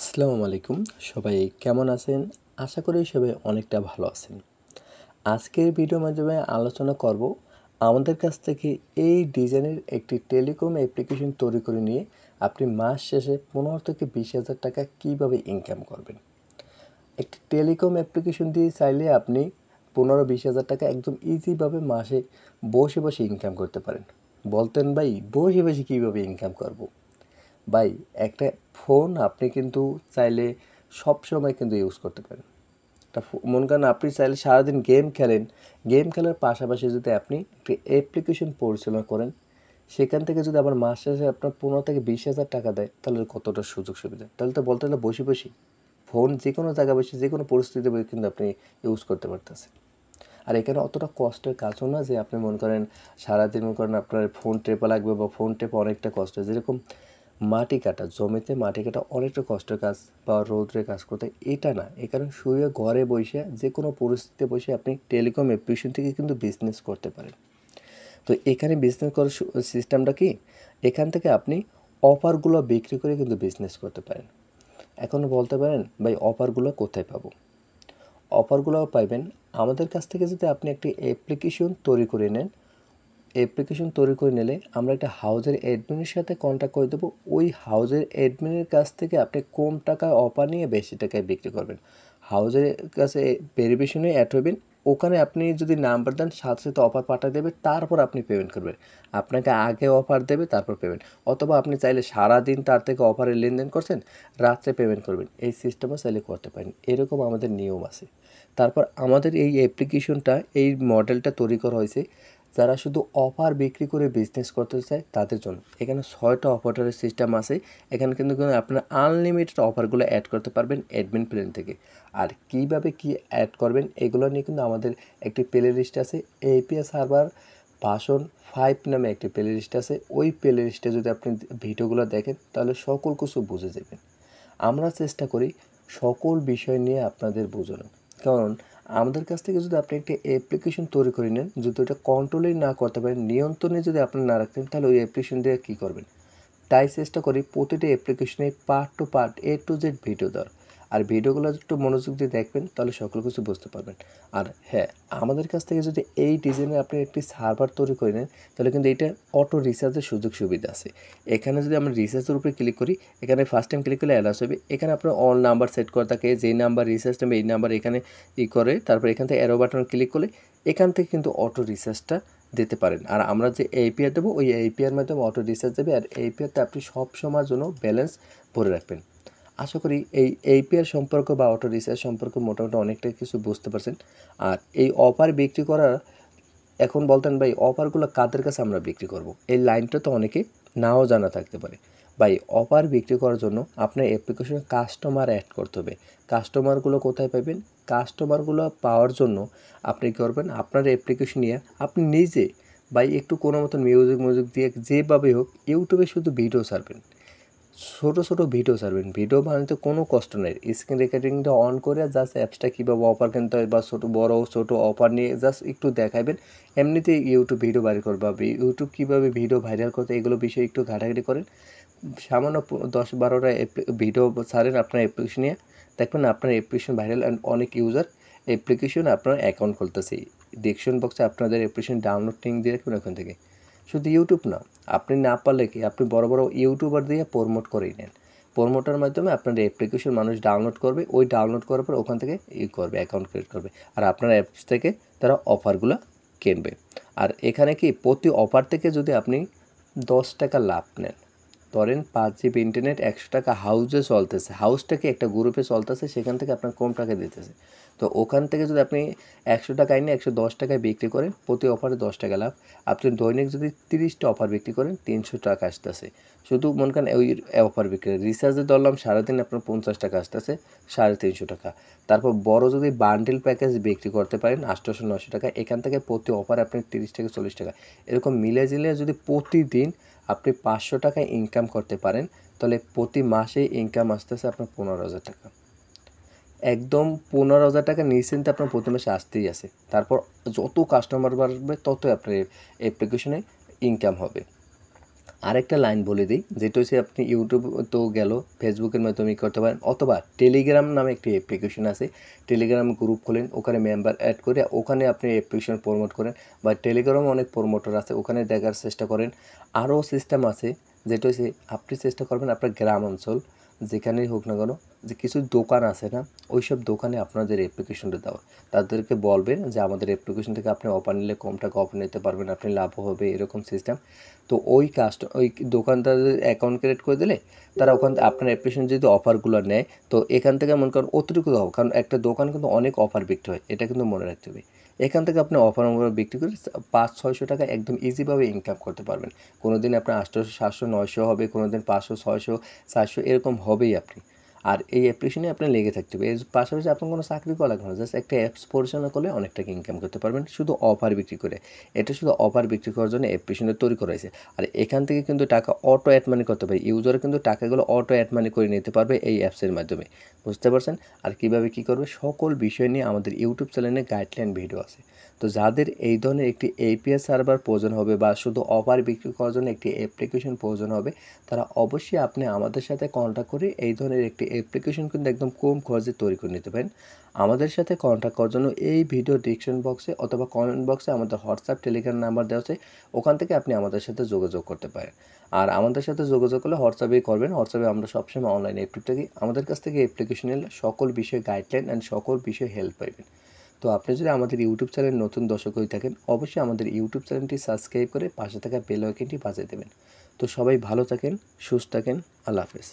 আসসালামু আলাইকুম। সবাই কেমন আছেন? আশা করি সবাই অনেকটা ভালো আছেন। আজকের ভিডিওর মাধ্যমে আলোচনা করব আমাদের কাছ থেকে এই ডিজাইনের একটি টেলিকম অ্যাপ্লিকেশন তৈরি করে নিয়ে আপনি মাস শেষে 15 থেকে 20,000 টাকা কীভাবে ইনকাম করবেন। একটি টেলিকম অ্যাপ্লিকেশন দিয়ে চাইলে আপনি 15-20,000 টাকা একদম ইজিভাবে মাসে বসে বসে ইনকাম করতে পারেন। বলতেন ভাই বসে বসে কীভাবে ইনকাম করব? ভাই একটা ফোন আপনি কিন্তু চাইলে সবসময় কিন্তু ইউজ করতে পারেন। একটা মনে করেন আপনি চাইলে সারাদিন গেম খেলেন, গেম খেলার পাশাপাশি যদি আপনি একটি অ্যাপ্লিকেশন পরিচালনা করেন, সেখান থেকে যদি আবার মাস শেষে আপনার 15 থেকে 20,000 টাকা দেয়, তাহলে কতটা সুযোগ সুবিধা। তাহলে তো বলতে গেলে বসে বসে ফোন যে কোনো জায়গায় বসে যে কোনো পরিস্থিতিতে কিন্তু আপনি ইউজ করতে পারতেছেন। আর এখানে অতটা কষ্টের কাজও না যে আপনি মনে করেন সারাদিন মনে করেন আপনার ফোন টেপা লাগবে বা ফোন টেপা অনেকটা কষ্ট। যেরকম মাটি কাটা, জমিতে মাটি কাটা অনেকটা কষ্টের কাজ বা রৌদ্রে কাজ করতে, এটা না। এখানে শুয়ে ঘরে বসে যে কোনো পরিস্থিতিতে বসে আপনি টেলিকম অ্যাপ্লিকেশন থেকে কিন্তু বিজনেস করতে পারেন। তো এখানে বিজনেস করার সিস্টেমটা কি? এখান থেকে আপনি অফারগুলো বিক্রি করে কিন্তু বিজনেস করতে পারেন। এখন বলতে পারেন ভাই অফারগুলো কোথায় পাবো? অফারগুলো পাইবেন আমাদের কাছ থেকে যদি আপনি একটি অ্যাপ্লিকেশন তৈরি করে নেন। অ্যাপ্লিকেশন তৈরি করে নিলে আমরা একটা হাউজের অ্যাডমিনের সাথে কন্ট্যাক্ট করে দেবো। ওই হাউজের অ্যাডমিনের কাছ থেকে আপনি কম টাকায় অফার নিয়ে বেশি টাকায় বিক্রি করবেন। হাউজের কাছে ভেরিফিকেশনে অ্যাড হবেন। ওখানে আপনি যদি নাম্বার দেন সাথে সাথে অফার পাঠিয়ে দেবে, তারপর আপনি পেমেন্ট করবেন। আপনাকে আগে অফার দেবে তারপর পেমেন্ট, অথবা আপনি চাইলে সারাদিন তার থেকে অফারে লেনদেন করছেন, রাত্রে পেমেন্ট করবেন। এই সিস্টেমও চাইলে করতে পারেন। এরকম আমাদের নিয়ম আছে। তারপর আমাদের এই অ্যাপ্লিকেশনটা, এই মডেলটা তৈরি করা হয়েছে যারা শুধু অফার বিক্রি করে বিজনেস করতে চায় তাদের জন্য। এখানে 6টা অপারেটরের সিস্টেম আছে। এখানে কিন্তু আপনারা আনলিমিটেড অফারগুলো অ্যাড করতে পারবেন অ্যাডমিন প্ল্যান থেকে। আর কীভাবে কী অ্যাড করবেন এগুলো নিয়ে কিন্তু আমাদের একটি প্লে লিস্ট আছে। এপিএস সার্ভার ভার্সন 5 নামে একটি প্লে লিস্ট আছে। ওই প্লে লিস্টে যদি আপনি ভিডিওগুলো দেখেন তাহলে সকল কিছু বুঝে যাবেন। আমরা চেষ্টা করি সকল বিষয় নিয়ে আপনাদের বোঝানো। কারণ আমাদের কাছ থেকে যদি আপনি একটা অ্যাপ্লিকেশন তৈরি করে নেন, যদি ওটা কন্ট্রোলেই না করতে পারেন, নিয়ন্ত্রণে যদি আপনি না রাখতেন, তাহলে ওই অ্যাপ্লিকেশন দিয়ে কী করবেন? তাই চেষ্টা করি প্রতিটি অ্যাপ্লিকেশনে part to part A to Z video দেওয়ার। আর ভিডিওগুলো একটু মনোযোগ দিয়ে দেখবেন তাহলে সকল কিছু বুঝতে পারবেন। আর হ্যাঁ, আমাদের কাছ থেকে যদি এই ডিজাইনের আপনি একটি সার্ভার তৈরি করে নেন, তাহলে কিন্তু এটা অটো রিচার্জের সুযোগ সুবিধা আছে। এখানে যদি আমরা রিচার্জের উপরে ক্লিক করি, এখানে ফার্স্ট টাইম ক্লিক করলে অ্যালাউস হবে। এখানে আপনার অল নাম্বার সেট করা থাকে, যেই নাম্বার রিচার্জ নেবে এই নাম্বার এখানে করে তারপর এখান থেকে অ্যারো বাটন ক্লিক করলে এখান থেকে কিন্তু অটো রিচার্জটা দিতে পারেন। আর আমরা যে এপিআই দেবো ওই এপিআইয়ের মাধ্যমে অটো রিচার্জ দেবে। আর এপিআইতে আপনি সব সময়ের জন্য ব্যালেন্স ভরে রাখবেন। আশা করি এই এপিআই সম্পর্ক বা অটো রিচার্জ সম্পর্কে মোটামুটি অনেকটা কিছু বুঝতে পারছেন। আর এই অফার বিক্রি করার, এখন বলতেন ভাই অফারগুলো কাদের কাছে আমরা বিক্রি করব? এই লাইনটা তো অনেকে নাও জানা থাকতে পারে। ভাই অফার বিক্রি করার জন্য আপনার অ্যাপ্লিকেশনে কাস্টমার অ্যাড করতে হবে। কাস্টমারগুলো কোথায় পাবেন? কাস্টমারগুলো পাওয়ার জন্য আপনি কী করবেন? আপনার অ্যাপ্লিকেশন নিয়ে আপনি নিজে ভাই একটু কোনো মতন মিউজিক দিয়ে যেভাবে হোক ইউটিউবে শুধু ভিডিও ছাড়বেন। ছোটো ভিডিও ছাড়বেন। ভিডিও বানাতে কোনো কষ্ট নেই। স্ক্রিন রেকর্ডিংটা অন করে জাস্ট অ্যাপসটা কীভাবে অফার কিনতে হয় বা ছোটো অফার নিয়ে জাস্ট একটু দেখাবেন। এমনিতেই ইউটিউব ভিডিও বাইর করবে বা ইউটিউব কীভাবে ভিডিও ভাইরাল করতে এগুলো বিষয়ে একটু ঘাটাঘাটি করেন। সামান্য 10-12টা ভিডিও ছাড়েন আপনার অ্যাপ্লিকেশন নিয়ে, দেখবেন আপনার অ্যাপ্লিকেশন ভাইরাল অ্যান্ড অনেক ইউজার অ্যাপ্লিকেশন আপনার অ্যাকাউন্ট খুলতেছে। ডিসক্রিপশন বক্সে আপনাদের অ্যাপ্লিকেশন ডাউনলোড লিঙ্ক দিয়ে রাখবেন ওখান থেকে। শুধু ইউটিউব না, আপনি না পারলে কি আপনি বড় ইউটিউবার দিয়ে প্রমোট করেই নেন। প্রমোটার মাধ্যমে আপনার অ্যাপ্লিকেশন মানুষ ডাউনলোড করবে, ওই ডাউনলোড করার পর ওখান থেকে করবে অ্যাকাউন্ট ক্রিয়েট করবে। আর আপনার অ্যাপস থেকে তারা অফারগুলো কিনবে। আর এখানে কি প্রতি অফার থেকে যদি আপনি 10 টাকা লাভ নেন, ধরেন 5 জিবি ইন্টারনেট 100 টাকা হাউজে চলতেছে, হাউসটাকে একটা গ্রুপে চলতেছে, সেখান থেকে আপনার কম টাকা দিতেছে। তো ওখান থেকে যদি আপনি 100 টাকায় নিয়ে 110 টাকায় বিক্রি করেন, প্রতি অফারে 10 টাকা লাভ। আপনি দৈনিক যদি 30টা অফার বিক্রি করেন 300 টাকা আসতেছে। শুধু মনে করেন ওই অফার বিক্রি রিচার্জে ধরলাম সারাদিন আপনার 50 টাকা আসতেছে, 350 টাকা। তারপর বড় যদি বান্ডেল প্যাকেজ বিক্রি করতে পারেন 800-900 টাকা, এখান থেকে প্রতি অফার আপনি 30 থেকে 40 টাকা এরকম মিলে জিলে যদি প্রতিদিন আপনি 500 টাকা ইনকাম করতে পারেন, তাহলে প্রতি মাসে ইনকাম আসতেছে আপনার 15,000 টাকা। একদম 15,000 টাকা নিশ্চিন্তে আপনার প্রতি মাসে আসতেই আছে। তারপর যত কাস্টমার বাড়বে ততই আপনার অ্যাপ্লিকেশনে ইনকাম হবে। আরেকটা লাইন বলে দিই, যেটা হচ্ছে আপনি ইউটিউব তো গেল, ফেসবুকের মাধ্যমে করতে পারেন, অথবা টেলিগ্রাম নামে একটি অ্যাপ্লিকেশন আছে। টেলিগ্রাম গ্রুপ খোলেন, ওখানে মেম্বার অ্যাড করে ওখানে আপনি অ্যাপ্লিকেশন প্রমোট করেন, বা টেলিগ্রামে অনেক প্রমোটার আছে, ওখানে দেখার চেষ্টা করেন। আরও সিস্টেম আছে, যেটা হচ্ছে আপনি চেষ্টা করবেন আপনার গ্রাম অঞ্চল যেখানেই হোক না কেন, যে কিছু দোকান আছে না, ওই সব দোকানে আপনাদের অ্যাপ্লিকেশনটা দেওয়া। তাদেরকে বলবেন যে আমাদের অ্যাপ্লিকেশন থেকে আপনি অফার নিলে কম টাকা অফার নিতে পারবেন, আপনি লাভ হবে, এরকম সিস্টেম। তো ওই দোকানদারদের অ্যাকাউন্ট ক্রিয়েট করে দিলে তারা ওখান থেকে আপনার অ্যাপ্লিকেশন যদি অফারগুলো নেয়, তো এখান থেকে মনে করেন অতিরিক্ত হবে, কারণ একটা দোকান কিন্তু অনেক অফার বিক্রি হয়, এটা কিন্তু মনে রাখতে হবে। এখান থেকে আপনি অফার বিক্রি করে 500-600 টাকা একদম ইজিভাবে ইনকাম করতে পারবেন। কোনো দিন আপনার 800, 700, 900 হবে, কোনো দিন 500, 600, 700 এরকম হবেই আপনি। আর এই অ্যাপ্লিকেশনে আপনার লেগে থাকতে হবে। এর পাশাপাশি আপনার কোনো চাকরি করা লাগবে না, জাস্ট একটা অ্যাপস পরিচালনা করলে অনেক টাকা ইনকাম করতে পারবেন শুধু অফার বিক্রি করে। এটা শুধু অফার বিক্রি করার জন্য অ্যাপ্লিকেশনটা তৈরি করা হয়েছে। আর এখান থেকে কিন্তু টাকা অটো অ্যাড মানি করতে পারে, ইউজার কিন্তু টাকাগুলো অটো অ্যাড মানি করে নিতে পারবে এই অ্যাপসের মাধ্যমে। বুঝতে পারছেন? আর কীভাবে কী করবে সকল বিষয় নিয়ে আমাদের ইউটিউব চ্যানেলে গাইডলাইন ভিডিও আছে। তো যাদের এই ধরনের একটি এপিআই সার্ভার প্রয়োজন হবে বা শুধু অফার বিক্রি করার জন্য একটি অ্যাপ্লিকেশন প্রয়োজন হবে, তারা অবশ্যই আপনি আমাদের সাথে কন্ট্যাক্ট করে এই ধরনের একটি অ্যাপ্লিকেশন কিন্তু একদম কম খরচে তৈরি করে নিতে পারেন। আমাদের সাথে কন্ট্যাক্ট করার জন্য এই ভিডিও ডিসক্রিপশন বক্সে অথবা কমেন্ট বক্সে আমাদের হোয়াটসঅ্যাপ টেলিগ্রাম নাম্বার দেওয়া আছে, ওখান থেকে আপনি আমাদের সাথে যোগাযোগ করতে পারেন। আর আমাদের সাথে যোগাযোগ করলে হোয়াটসঅ্যাপেই করবেন, হোয়াটসঅ্যাপে আমরা সবসময় অনলাইনে অ্যাক্টিভ থাকি। আমাদের কাছ থেকে অ্যাপ্লিকেশনের সকল বিষয়ে গাইডলাইন অ্যান্ড সকল বিষয়ে হেল্প পাইবেন। তো আপনি যদি আমাদের ইউটিউব চ্যানেল নতুন দর্শক হয়ে থাকেন, অবশ্যই আমাদের ইউটিউব চ্যানেলটি সাবস্ক্রাইব করে পাশে থাকা বেল আইকনটি বাজিয়ে দেবেন। তো সবাই ভালো থাকেন, সুস্থ থাকেন, আল্লাহ হাফেজ।